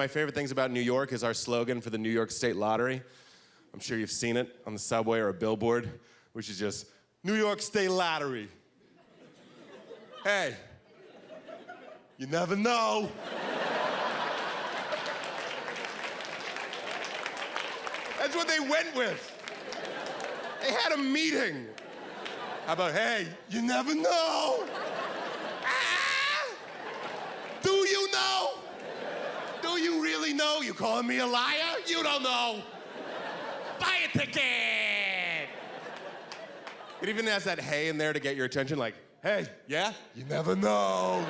my favorite things about New York is our slogan for the New York State Lottery. I'm sure you've seen it on the subway or a billboard, which is just, New York State Lottery. Hey, you never know. That's what they went with. They had a meeting. How about, hey, you never know. Do you know? Do you really know? You calling me a liar? You don't know. Buy a ticket. It even has that hey in there to get your attention, like, hey, yeah? You never know.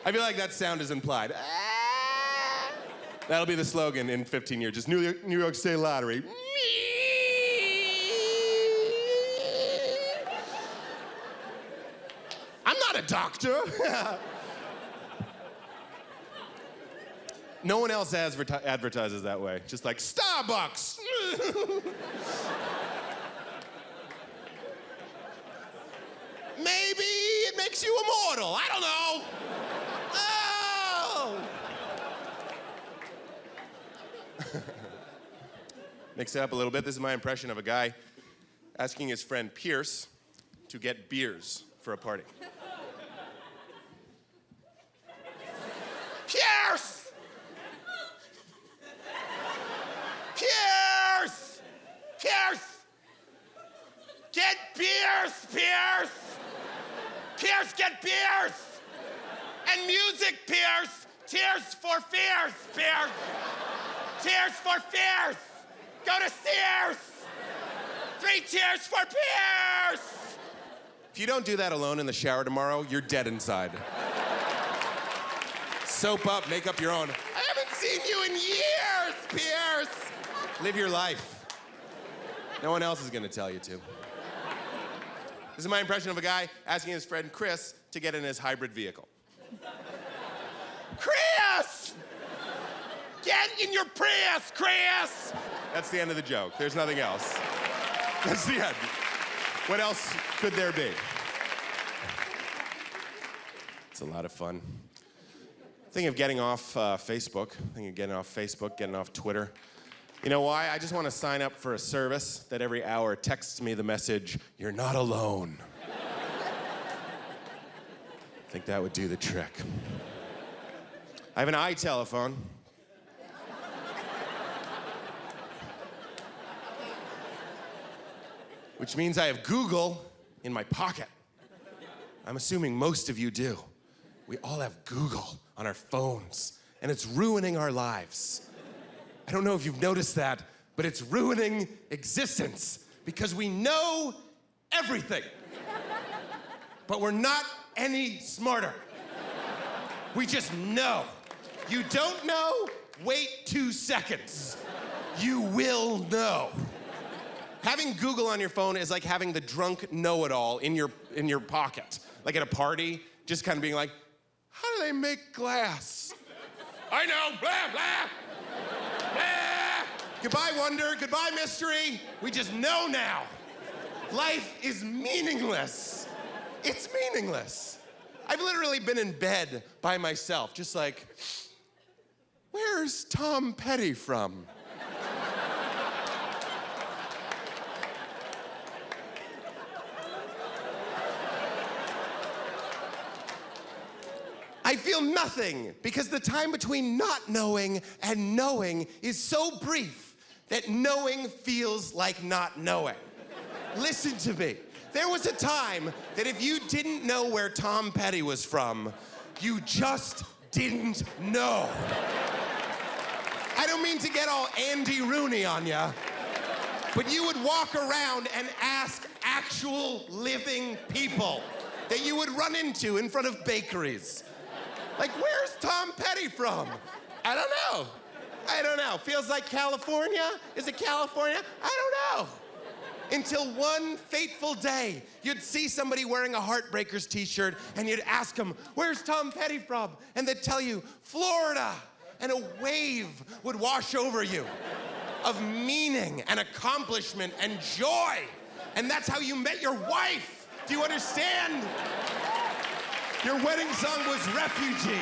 I feel like that sound is implied. That'll be the slogan in 15 years, just New York State Lottery. I'm not a doctor. No one else advertises that way. Just like Starbucks. Maybe it makes you immortal. I don't know. Oh. Mix it up a little bit. This is my impression of a guy asking his friend Pierce to get beers for a party. Pierce! Pierce! Pierce! Get beers, Pierce! Pierce, get beers! And music, Pierce! Tears for Fears, Pierce! Tears for Fears! Go to Sears! 3 tears for Pierce! If you don't do that alone in the shower tomorrow, you're dead inside. Soap up, make up your own. I haven't seen you in years, Pierce! Live your life. No one else is gonna tell you to. This is my impression of a guy asking his friend Chris to get in his hybrid vehicle. Chris! Get in your Prius, Chris! That's the end of the joke. There's nothing else. That's the end. What else could there be? It's a lot of fun. Thinking of getting off Facebook. Thinking of getting off Facebook, getting off Twitter. You know why? I just want to sign up for a service that every hour texts me the message, "You're not alone." I think that would do the trick. I have an iTelephone. Which means I have Google in my pocket. I'm assuming most of you do. We all have Google on our phones, and it's ruining our lives. I don't know if you've noticed that, but it's ruining existence because we know everything. But we're not any smarter. We just know. You don't know? Wait 2 seconds. You will know. Having Google on your phone is like having the drunk know-it-all in your pocket. Like at a party, just kind of being like, how do they make glass? I know, blah, blah, blah. Goodbye, wonder, goodbye, mystery. We just know now. Life is meaningless. It's meaningless. I've literally been in bed by myself, just like, where's Tom Petty from? I feel nothing because the time between not knowing and knowing is so brief that knowing feels like not knowing. Listen to me. There was a time that if you didn't know where Tom Petty was from, you just didn't know. I don't mean to get all Andy Rooney on ya, but you would walk around and ask actual living people that you would run into in front of bakeries. Like, where's Tom Petty from? I don't know. I don't know. Feels like California? Is it California? I don't know. Until one fateful day, you'd see somebody wearing a Heartbreakers t-shirt and you'd ask them, where's Tom Petty from? And they'd tell you, Florida. And a wave would wash over you of meaning and accomplishment and joy. And that's how you met your wife. Do you understand? Your wedding song was Refugee.